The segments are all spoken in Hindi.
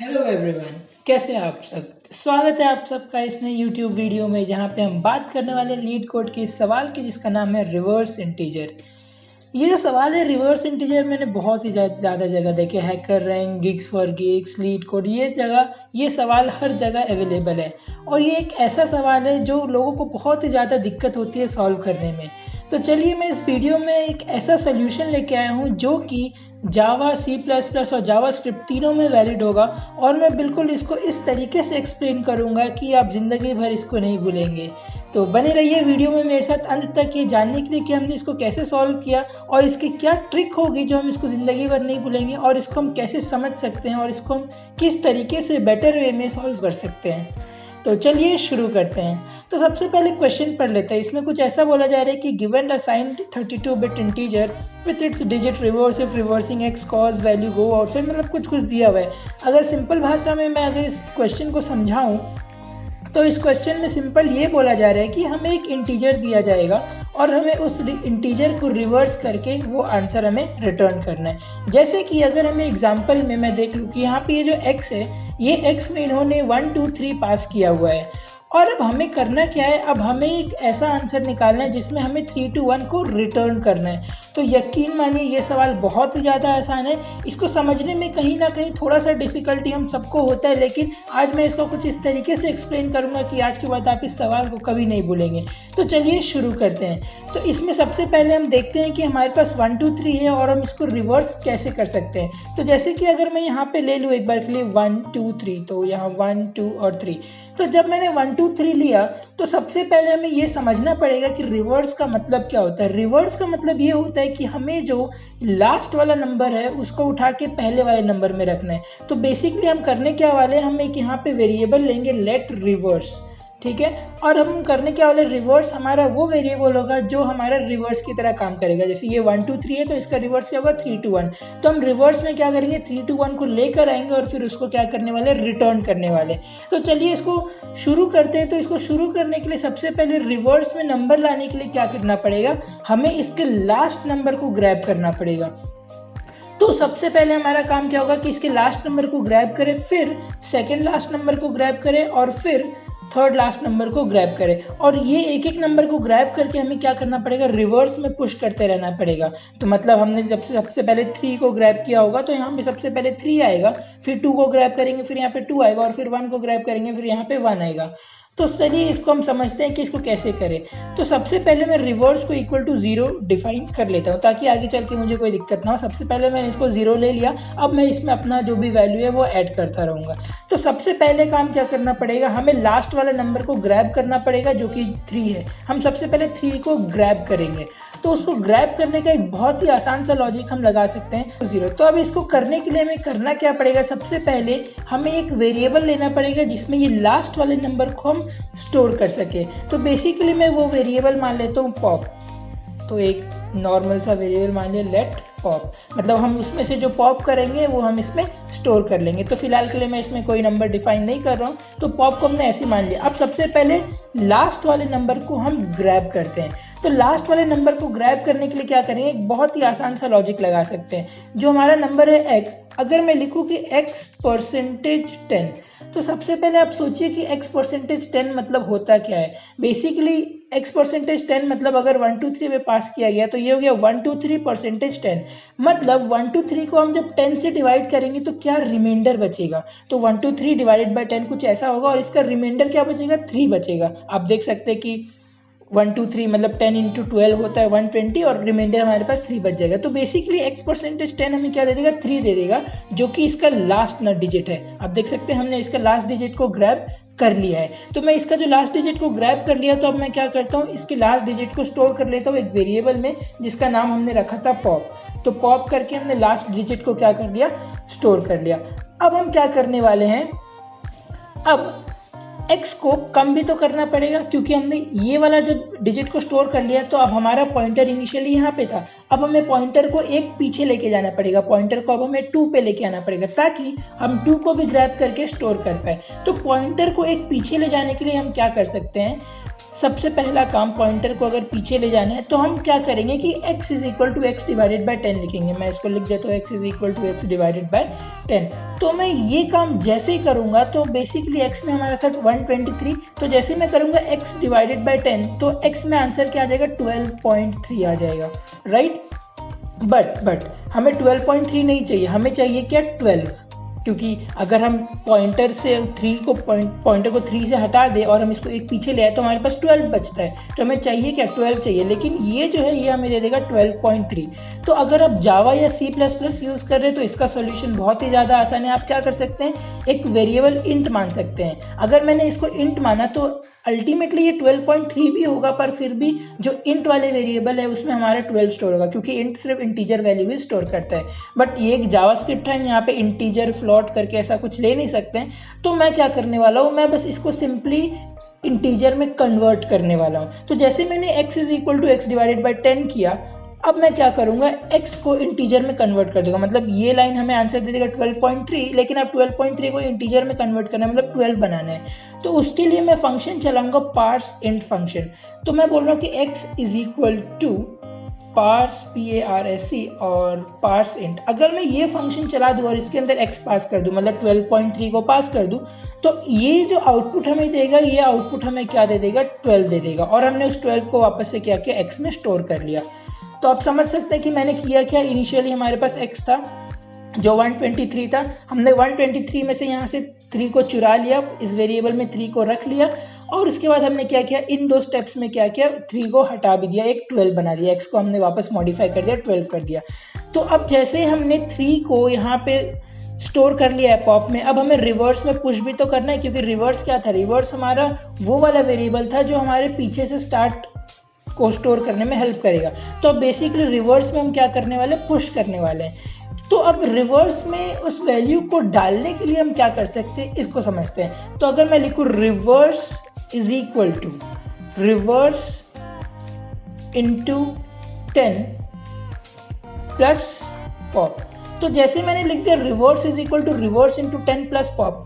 हेलो एवरीवन, कैसे हैं आप सब। स्वागत है आप सबका इस नए यूट्यूब वीडियो में जहां पे हम बात करने वाले लीड कोड के इस सवाल की जिसका नाम है रिवर्स इंटीजर। ये जो सवाल है रिवर्स इंटीजर मैंने बहुत ही ज़्यादा जगह देखे, hacker rank, gigs for gigs, leet code, ये सवाल हर जगह अवेलेबल है और ये एक ऐसा सवाल है जो लोगों को बहुत ही ज़्यादा दिक्कत होती है सॉल्व करने में। तो चलिए मैं इस वीडियो में एक ऐसा सोल्यूशन लेके आया हूँ जो कि जावा, सी प्लस प्लस और जावा स्क्रिप्ट तीनों में वैलिड होगा और मैं बिल्कुल इसको इस तरीके से एक्सप्लेन करूँगा कि आप ज़िंदगी भर इसको नहीं भूलेंगे। तो बने रहिए वीडियो में मेरे साथ अंत तक ये जानने के लिए कि हमने इसको कैसे सॉल्व किया और इसकी क्या ट्रिक होगी जो हम इसको ज़िंदगी भर नहीं भूलेंगे और इसको हम कैसे समझ सकते हैं और इसको हम किस तरीके से बेटर वे में सॉल्व कर सकते हैं। तो चलिए शुरू करते हैं। तो सबसे पहले क्वेश्चन पढ़ लेते हैं। इसमें कुछ ऐसा बोला जा रहा है कि given assigned 32 bit integer with its digit reverse if reversing x cos value go outside, मतलब कुछ दिया हुआ है। अगर सिंपल भाषा में मैं अगर इस क्वेश्चन को समझाऊं तो इस क्वेश्चन में सिंपल ये बोला जा रहा है कि हमें एक इंटीजर दिया जाएगा और हमें उस इंटीजर को रिवर्स करके वो आंसर हमें रिटर्न करना है। जैसे कि अगर हमें एग्जांपल में मैं देख लूँ कि यहाँ पे ये जो x है, ये x में इन्होंने 1 2 3 पास किया हुआ है और अब हमें करना क्या है, अब हमें एक ऐसा आंसर निकालना है जिसमें हमें 3 2 1 को रिटर्न करना है। तो यकीन मानिए ये सवाल बहुत ही ज़्यादा आसान है। इसको समझने में कहीं ना कहीं थोड़ा सा डिफिकल्टी हम सबको होता है, लेकिन आज मैं इसको कुछ इस तरीके से एक्सप्लेन करूंगा कि आज के बाद आप इस सवाल को कभी नहीं भूलेंगे। तो चलिए शुरू करते हैं। तो इसमें सबसे पहले हम देखते हैं कि हमारे पास 1 2 3 है और हम इसको रिवर्स कैसे कर सकते हैं। तो जैसे कि अगर मैं यहाँ पे ले लूँ एक बार के लिए 1 2 3, तो यहाँ 1 2 और 3। तो जब मैंने 1 2 3 लिया तो सबसे पहले हमें ये समझना पड़ेगा कि रिवर्स का मतलब क्या होता है। रिवर्स का मतलब ये होता है कि हमें जो लास्ट वाला नंबर है उसको उठा के पहले वाले नंबर में रखना है। तो बेसिकली हम करने क्या वाले हैं, हम एक यहाँ पे वेरिएबल लेंगे लेट रिवर्स, ठीक है। और हम करने क्या वाले, रिवर्स हमारा वो वेरिएबल होगा जो हमारा रिवर्स की तरह काम करेगा। जैसे ये 1 2 3 है तो इसका रिवर्स क्या होगा 3 2 1। तो हम रिवर्स में क्या करेंगे, 3 2 1 को लेकर आएंगे और फिर उसको क्या करने वाले, रिटर्न करने वाले। तो चलिए इसको शुरू करते हैं। तो इसको शुरू करने के लिए सबसे पहले रिवर्स में नंबर लाने के लिए क्या करना पड़ेगा, हमें इसके लास्ट नंबर को ग्रैब करना पड़ेगा। तो सबसे पहले हमारा काम क्या होगा कि इसके लास्ट नंबर को ग्रैब करें, फिर सेकंड लास्ट नंबर को ग्रैब करें और फिर थर्ड लास्ट नंबर को ग्रैब करें। और ये एक एक नंबर को ग्रैब करके हमें क्या करना पड़ेगा, रिवर्स में पुश करते रहना पड़ेगा। तो मतलब हमने जब सबसे पहले 3 को ग्रैब किया होगा तो यहाँ पे सबसे पहले 3 आएगा, फिर 2 को ग्रैब करेंगे, फिर यहाँ पे 2 आएगा और फिर 1 को ग्रैब करेंगे, फिर यहाँ पे 1 आएगा। तो चलिए इसको हम समझते हैं कि इसको कैसे करें। तो सबसे पहले मैं रिवर्स को इक्वल टू 0 डिफाइन कर लेता हूँ ताकि आगे चल के मुझे कोई दिक्कत ना हो। सबसे पहले मैंने इसको 0 ले लिया, अब मैं इसमें अपना जो भी वैल्यू है वो ऐड करता रहूँगा। तो सबसे पहले काम क्या करना पड़ेगा, हमें लास्ट वाला नंबर को ग्रैब करना पड़ेगा जो कि 3 है। हम सबसे पहले 3 को ग्रैब करेंगे। तो उसको ग्रैब करने का एक बहुत ही आसान सा लॉजिक हम लगा सकते हैं, 0। तो अब इसको करने के लिए हमें करना क्या पड़ेगा, सबसे पहले हमें एक वेरिएबल लेना पड़ेगा जिसमें ये लास्ट वाले नंबर को हम स्टोर कर सके। तो बेसिकली मैं वो वेरिएबल मान लेता हूँ पॉप। तो एक नॉर्मल सा वेरिएबल मान लिया लेट पॉप, मतलब हम उसमें से जो पॉप करेंगे वो हम इसमें स्टोर कर लेंगे। तो फिलहाल के लिए मैं इसमें कोई नंबर डिफाइन नहीं कर रहा हूँ, तो पॉप को हमने ऐसे मान लिया। अब सबसे पहले लास्ट वाले नंबर को हम ग्रैब करते हैं। तो लास्ट वाले नंबर को ग्रैब करने के लिए क्या करेंगे, एक बहुत ही आसान सा लॉजिक लगा सकते हैं। जो हमारा नंबर है x, अगर मैं लिखूँ कि x% 10, तो सबसे पहले आप सोचिए कि x% 10 मतलब होता क्या है। बेसिकली x% 10 मतलब अगर 1 2 3 में पास किया गया तो ये हो गया 1 2 3% 10। मतलब 1 2 3 को हम जब 10 से डिवाइड करेंगे तो क्या रिमाइंडर बचेगा, तो 1 2 3 डिवाइडेड बाय 10 कुछ ऐसा होगा और इसका रिमाइंडर क्या बचेगा, 3 बचेगा। आप देख सकते हैं कि 1 2 3 मतलब 10 × 12 होता है 120 और रिमाइंडर हमारे पास 3 बच जाएगा। तो बेसिकली x% 10 हमें क्या दे देगा, 3 दे देगा, जो कि इसका लास्ट डिजिट है। आप देख सकते हैं हमने इसका लास्ट डिजिट को ग्रैब कर लिया है। तो मैं इसका जो लास्ट डिजिट को ग्रैब कर लिया, तो अब मैं क्या करता हूँ, इसके लास्ट डिजिट को स्टोर कर लेता हूँ एक वेरिएबल में जिसका नाम हमने रखा था पॉप। तो पॉप करके हमने लास्ट डिजिट को क्या कर लिया, स्टोर कर लिया। अब हम क्या करने वाले हैं, अब x को कम भी तो करना पड़ेगा क्योंकि हमने ये वाला जब डिजिट को स्टोर कर लिया तो अब हमारा पॉइंटर इनिशियली यहाँ पे था। अब हमें पॉइंटर को एक पीछे लेके जाना पड़ेगा, पॉइंटर को अब हमें 2 पे लेके आना पड़ेगा ताकि हम 2 को भी ग्रैब करके स्टोर कर पाए। तो पॉइंटर को एक पीछे ले जाने के लिए हम क्या कर सकते हैं, सबसे पहला काम पॉइंटर को अगर पीछे ले जाना है तो हम क्या करेंगे कि x is equal to x divided by 10 लिखेंगे। मैं इसको लिख देता हूँ x is equal to x divided by 10। तो मैं ये काम जैसे ही करूँगा तो बेसिकली x में हमारा था 123, तो जैसे मैं करूँगा x डिवाइडेड बाई 10 तो x में आंसर क्या आ जाएगा 12.3 आ जाएगा, राइट। बट हमें 12.3 नहीं चाहिए, हमें चाहिए क्या 12, क्योंकि अगर हम पॉइंटर को 3 से हटा दें और हम इसको एक पीछे ले आए तो हमारे पास 12 बचता है। तो हमें चाहिए क्या 12 चाहिए, लेकिन ये जो है ये हमें दे देगा 12.3। तो अगर आप जावा या C++ यूज़ कर रहे हैं तो इसका सॉल्यूशन बहुत ही ज़्यादा आसान है। आप क्या कर सकते हैं, एक वेरिएबल इंट मान सकते हैं। अगर मैंने इसको इंट माना तो अल्टीमेटली ये 12.3 भी होगा, पर फिर भी जो इंट वाले वेरिएबल है उसमें हमारा 12 स्टोर होगा, क्योंकि इंट सिर्फ इंटीजर वैल्यू ही स्टोर करता है। बट ये एक जावास्क्रिप्ट है, यहाँ पे इंटीजर फ्लोट करके ऐसा कुछ ले नहीं सकते हैं। तो मैं क्या करने वाला हूँ, मैं बस इसको सिंपली इंटीजर में कन्वर्ट करने वाला हूँ। तो जैसे मैंने x is equal to x divided by 10 किया, अब मैं क्या करूंगा, x को इंटीजर में कन्वर्ट कर दूंगा। मतलब ये लाइन हमें आंसर दे देगा 12.3, लेकिन अब 12.3 को इंटीजर में कन्वर्ट करना है, मतलब 12 बनाना है। तो उसके लिए मैं फंक्शन चलाऊंगा पार्स इंट फंक्शन। तो मैं बोल रहा हूँ कि x is equal to parse PARSE और पार्स इंट। अगर मैं ये फंक्शन चला दूँ और इसके अंदर x पास कर दूँ, मतलब 12.3 को पास कर दूँ, तो ये जो आउटपुट हमें देगा, ये आउटपुट हमें क्या दे देगा, 12 दे देगा। और हमने उस 12 को वापस से क्या किया, x में स्टोर कर लिया। तो आप समझ सकते हैं कि मैंने किया क्या, इनिशियली हमारे पास x था जो 123 था, हमने 123 में से यहाँ से 3 को चुरा लिया, इस वेरिएबल में 3 को रख लिया, और उसके बाद हमने क्या किया, इन 2 स्टेप्स में क्या किया, 3 को हटा भी दिया, एक 12 बना दिया, x को हमने वापस मॉडिफाई कर दिया, 12 कर दिया। तो अब जैसे हमने 3 को यहाँ पे स्टोर कर लिया है पॉप में, अब हमें रिवर्स में पुश भी तो करना है, क्योंकि रिवर्स क्या था, रिवर्स हमारा वो वाला वेरिएबल था जो हमारे पीछे से स्टार्ट को स्टोर करने में हेल्प करेगा। तो अब बेसिकली रिवर्स में हम क्या करने वाले, पुश करने वाले हैं। तो अब रिवर्स में उस वैल्यू को डालने के लिए हम क्या कर सकते हैं, इसको समझते हैं। तो अगर मैं लिखूं reverse is equal to reverse into 10 plus pop, तो जैसे मैंने लिख दिया reverse is equal to reverse into 10 plus pop,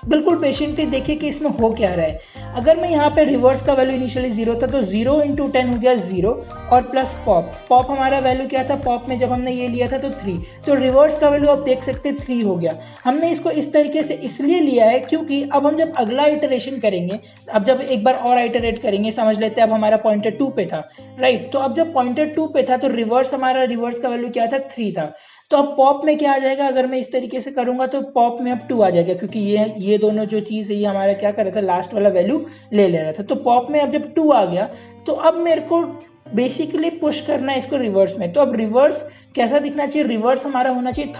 बिल्कुल पेशेंटली देखिए कि इसमें हो क्या रहा है। अगर मैं यहाँ पे रिवर्स का वैल्यू इनिशियली 0 था तो 0 इंटू 10 हो गया 0, और प्लस पॉप हमारा वैल्यू क्या था, पॉप में जब हमने ये लिया था तो 3, तो रिवर्स का वैल्यू आप देख सकते हैं 3 हो गया। हमने इसको इस तरीके से इसलिए लिया है क्योंकि अब हम जब अगला इटरेशन करेंगे, अब जब एक बार और आइटरेट करेंगे, समझ लेते हैं अब हमारा पॉइंटर 2 पे था, राइट। तो अब जब पॉइंटर 2 पे था तो रिवर्स का वैल्यू क्या था, 3 था। तो अब पॉप में क्या आ जाएगा, अगर मैं इस तरीके से करूंगा तो पॉप में अब 2 आ जाएगा, क्योंकि ये दोनों जो चीज़ है ये हमारा क्या कर रहा था, लास्ट वाला वैल्यू ले रहा था। तो पॉप में अब जब 2 आ गया तो अब मेरे को बेसिकली पुश करना है इसको रिवर्स में। तो अब रिवर्स कैसा दिखना चाहिए, रिवर्स हमारा होना चाहिए।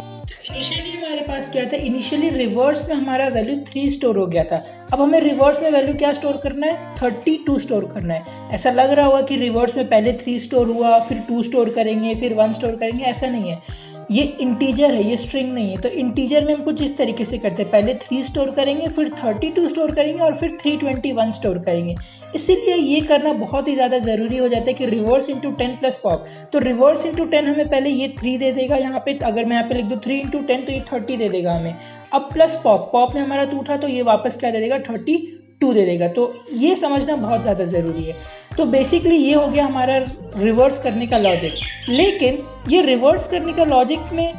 इनिशियली हमारे पास क्या था, इनिशियली रिवर्स में हमारा वैल्यू 3 स्टोर हो गया था। अब हमें रिवर्स में वैल्यू क्या स्टोर करना है, 32 स्टोर करना है। ऐसा लग रहा होगा कि रिवर्स में पहले 3 स्टोर हुआ, फिर 2 स्टोर करेंगे, फिर 1 स्टोर करेंगे, ऐसा नहीं है। ये इंटीजर है, ये स्ट्रिंग नहीं है। तो इंटीजर में हम कुछ इस तरीके से करते हैं, पहले 3 स्टोर करेंगे, फिर 32 स्टोर करेंगे, और फिर 321 स्टोर करेंगे। इसीलिए ये करना बहुत ही ज़्यादा ज़रूरी हो जाता है कि रिवर्स इंटू 10 प्लस पॉप। तो रिवर्स इंटू 10 हमें पहले ये 3 दे देगा यहाँ पे, अगर मैं यहाँ पे लिख दूँ 3 इंटू 10 तो ये 30 दे देगा हमें। अब प्लस पॉप में हमारा 2 था तो ये वापस क्या दे देगा, 32 दे देगा। तो ये समझना बहुत ज़्यादा ज़रूरी है। तो बेसिकली ये हो गया हमारा रिवर्स करने का लॉजिक। लेकिन ये रिवर्स करने का लॉजिक में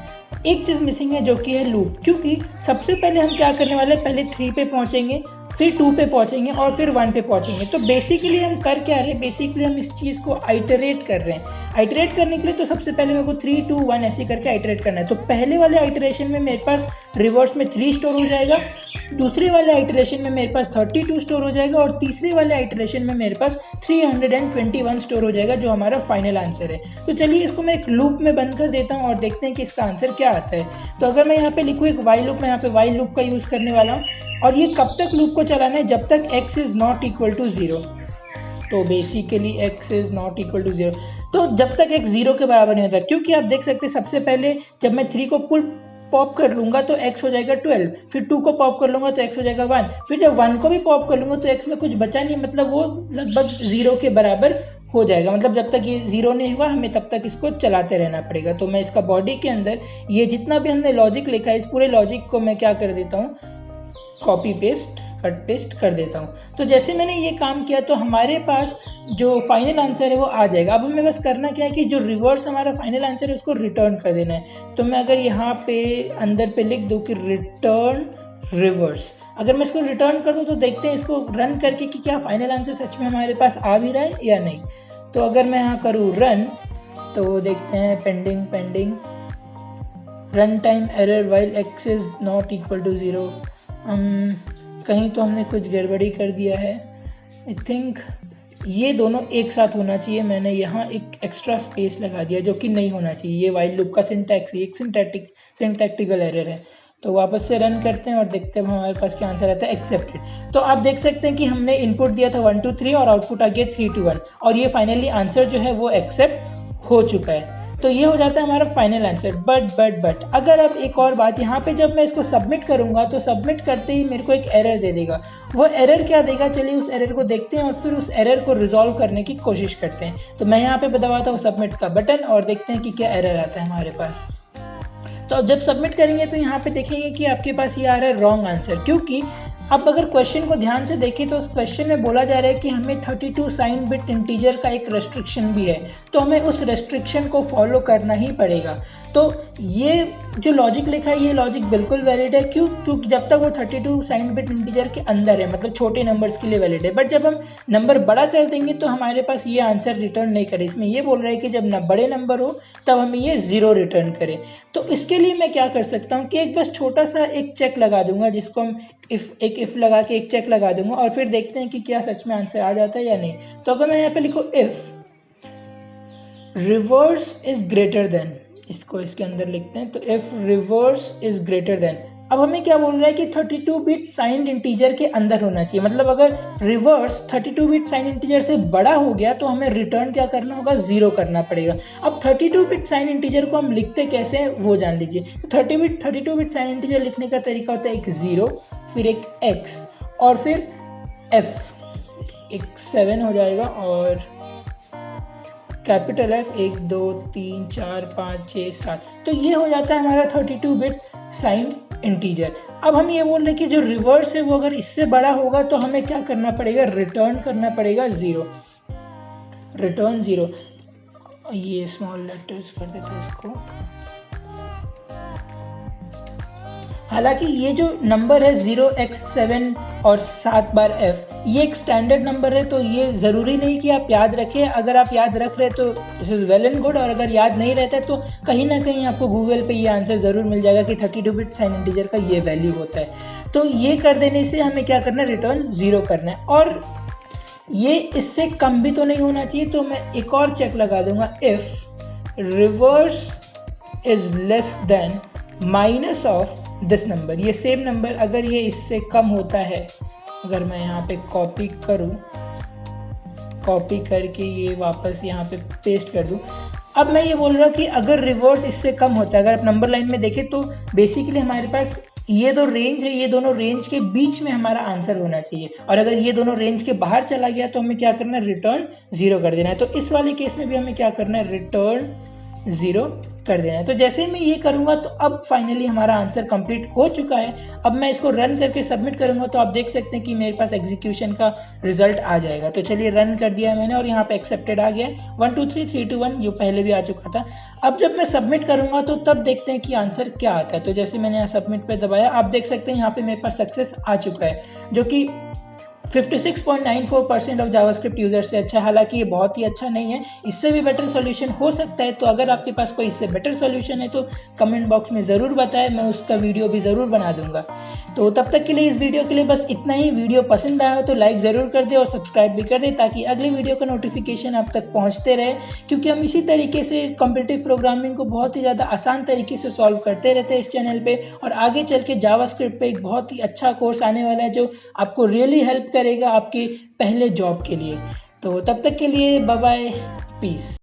एक चीज़ मिसिंग है, जो कि है लूप। क्योंकि सबसे पहले हम क्या करने वाले हैं, पहले 3 पे पहुंचेंगे, फिर 2 पे पहुंचेंगे, और फिर 1 पे पहुंचेंगे। तो बेसिकली हम कर क्या रहे हैं, बेसिकली हम इस चीज़ को आइटरेट कर रहे हैं। आइटरेट करने के लिए तो सबसे पहले मेरे को 3 2 1 ऐसे करके आइटरेट करना है। तो पहले वाले आइटरेशन में मेरे पास रिवर्स में 3 स्टोर हो जाएगा, दूसरे वाले आइटरेशन में मेरे पास 32 स्टोर हो जाएगा, और तीसरे वाले आइटरेशन में मेरे पास 321 स्टोर हो जाएगा, जो हमारा फाइनल आंसर है। तो चलिए इसको मैं एक लूप में बंद कर देता हूँ और देखते हैं कि इसका आंसर क्या आता है। तो अगर मैं यहाँ पे लिखूँ एक वाइल लूप, मैं यहाँ पे वाइल लूप का यूज़ करने वाला हूँ, और ये कब तक लूप को चलाना है, जब तक x is not equal to 0। तो basically x is not equal to 0, तो जब तक x 0 के बराबर नहीं होता। क्योंकि आप देख सकते हैं सबसे पहले जब मैं 3 को पुल पॉप कर लूंगा तो x हो जाएगा 12, फिर 2 को पॉप कर लूंगा तो x हो जाएगा 1, फिर जब 1 को भी पॉप कर लूंगा तो x में कुछ बचा नहीं, मतलब वो लगभग 0 के बराबर हो जाएगा। मतलब जब तक ये 0 नहीं हुआ हमें तब तक इसको चलाते रहना पड़ेगा। तो मैं इसका बॉडी के अंदर ये जितना भी हमने लॉजिक लिखा है, इस पूरे लॉजिक को मैं क्या कर देता हूँ, कॉपी पेस्ट कट पेस्ट कर देता हूँ। तो जैसे मैंने ये काम किया तो हमारे पास जो फाइनल आंसर है वो आ जाएगा। अब हमें बस करना क्या है कि जो रिवर्स हमारा फाइनल आंसर है उसको रिटर्न कर देना है। तो मैं अगर यहाँ पे अंदर पे लिख दूँ कि रिटर्न रिवर्स, अगर मैं इसको रिटर्न कर दूँ तो देखते हैं इसको रन करके कि क्या फाइनल आंसर सच में हमारे पास आ भी रहा है या नहीं। तो अगर मैं यहाँ करूँ रन तो देखते हैं pending run time error while x is not equal to 0। कहीं तो हमने कुछ गड़बड़ी कर दिया है। आई थिंक ये दोनों एक साथ होना चाहिए, मैंने यहाँ एक एक्स्ट्रा स्पेस लगा दिया जो कि नहीं होना चाहिए। ये वाइल लूप का सिंटैक्स एक सिंटैक्टिकल एरर है। तो वापस से रन करते हैं और देखते हैं हमारे पास क्या आंसर आता है, एक्सेप्टेड। तो आप देख सकते हैं कि हमने इनपुट दिया था 1 2 3 और आउटपुट आ गया 3 2 1 और ये फाइनली आंसर जो है वो एक्सेप्ट हो चुका है। तो ये हो जाता है हमारा फाइनल आंसर। बट अगर अब एक और बात, यहाँ पे जब मैं इसको सबमिट करूँगा तो सबमिट करते ही मेरे को एक एरर दे देगा। वो एरर क्या देगा, चलिए उस एरर को देखते हैं और फिर उस एरर को रिजॉल्व करने की कोशिश करते हैं। तो मैं यहाँ पे दबाता हूँ सबमिट का बटन और देखते हैं कि क्या एरर आता है हमारे पास। तो जब सबमिट करेंगे तो यहाँ पे देखेंगे कि आपके पास ये आ रहा है रॉन्ग आंसर, क्योंकि अब अगर क्वेश्चन को ध्यान से देखें तो उस क्वेश्चन में बोला जा रहा है कि हमें 32 साइन बिट इंटीजर का एक रेस्ट्रिक्शन भी है, तो हमें उस रेस्ट्रिक्शन को फॉलो करना ही पड़ेगा। तो ये जो लॉजिक लिखा है ये लॉजिक बिल्कुल वैलिड है, क्योंकि जब तक वो 32 साइन बिट इंटीजर के अंदर है, मतलब छोटे नंबर्स के लिए वैलिड है। बट जब हम नंबर बड़ा कर देंगे तो हमारे पास ये आंसर रिटर्न नहीं करे। इसमें ये बोल रहा है कि जब बड़े नंबर हो तब हमें ये 0 रिटर्न करे। तो इसके लिए मैं क्या कर सकता हूँ कि एक बस छोटा सा एक चेक लगा दूंगा, जिसको हम इफ लगा के एक चेक लगा दूंगा और फिर देखते हैं कि क्या सच में आंसर आ जाता है या नहीं। तो अगर मैं यहाँ पे लिखूँ if reverse is greater than, इसको इसके अंदर लिखते हैं। तो if reverse is greater than, अब हमें क्या बोल रहा है कि 32 बिट साइंड इंटीजर के अंदर होना चाहिए। मतलब अगर रिवर्स 32 बिट साइंड इंटीजर से बड़ा हो गया तो हमें रिटर्न क्या करना होगा, 0 करना पड़ेगा। अब 32 बिट साइंड इंटीजर को हम लिखते कैसे हैं वो जान लीजिए। 32 बिट साइंड इंटीजर लिखने का तरीका होता है एक 0, फिर एक x और फिर f, एक 7 हो जाएगा और कैपिटल F 1 2 3 4 5 6 7। तो ये हो जाता है हमारा 32 बिट साइंड इंटीजर। अब हम ये बोल रहे हैं कि जो रिवर्स है वो अगर इससे बड़ा होगा तो हमें क्या करना पड़ेगा, रिटर्न करना पड़ेगा 0, रिटर्न 0। ये स्मॉल लेटर्स कर देते हैं इसको। हालांकि ये जो नंबर है 0x7 और 7 बार f, ये एक स्टैंडर्ड नंबर है, तो ये ज़रूरी नहीं कि आप याद रखें। अगर आप याद रख रहे तो this is well and good, और अगर याद नहीं रहता है तो कहीं ना कहीं आपको गूगल पे ये आंसर ज़रूर मिल जाएगा कि 32 बिट साइन इंटीजर का ये वैल्यू होता है। तो ये कर देने से हमें क्या करना है, रिटर्न 0 करना है। और ये इससे कम भी तो नहीं होना चाहिए, तो मैं एक और चेक लगा दूंगा, if reverse is less than minus of this number. ये सेम नंबर अगर ये इससे कम होता है, अगर मैं यहाँ पे कॉपी करूँ, कॉपी करके ये वापस यहाँ पे पेस्ट कर दूँ। अब मैं ये बोल रहा हूँ कि अगर रिवर्स इससे कम होता है, अगर आप नंबर लाइन में देखें तो बेसिकली हमारे पास ये दो रेंज है, ये दोनों रेंज के बीच में हमारा आंसर होना चाहिए। और अगर ये दोनों रेंज के बाहर चला गया तो हमें क्या करना है, रिटर्न 0 कर देना है। तो इस वाले केस में भी हमें क्या करना है, रिटर्न 0 कर देना है। तो जैसे मैं ये करूंगा तो अब फाइनली हमारा आंसर कंप्लीट हो चुका है। अब मैं इसको रन करके सबमिट करूंगा तो आप देख सकते हैं कि मेरे पास एग्जीक्यूशन का रिजल्ट आ जाएगा। तो चलिए रन कर दिया मैंने और यहाँ पे एक्सेप्टेड आ गया 1 2 3 3 2 1, जो पहले भी आ चुका था। अब जब मैं सबमिट करूंगा तो तब देखते हैं कि आंसर क्या आता है। तो जैसे मैंने यहाँ सबमिट पे दबाया, आप देख सकते हैं यहाँ पे मेरे पास सक्सेस आ चुका है, जो कि 56.94% ऑफ जावास्क्रिप्ट यूजर से अच्छा। हालांकि ये बहुत ही अच्छा नहीं है, इससे भी बेटर सॉल्यूशन हो सकता है। तो अगर आपके पास कोई इससे बेटर सॉल्यूशन है तो कमेंट बॉक्स में ज़रूर बताएं, मैं उसका वीडियो भी ज़रूर बना दूंगा। तो तब तक के लिए इस वीडियो के लिए बस इतना ही। वीडियो पसंद आया हो तो लाइक ज़रूर कर दे और सब्सक्राइब भी कर दे, ताकि अगले वीडियो का नोटिफिकेशन आप तक पहुँचते रहे। क्योंकि हम इसी तरीके से कॉम्पिटिटिव प्रोग्रामिंग को बहुत ही ज़्यादा आसान तरीके से सॉल्व करते रहते हैं इस चैनल पर। और आगे चल के जावास्क्रिप्ट पे एक बहुत ही अच्छा कोर्स आने वाला है जो आपको रियली हेल्प करेगा आपके पहले जॉब के लिए। तो तब तक के लिए बाय बाय, पीस।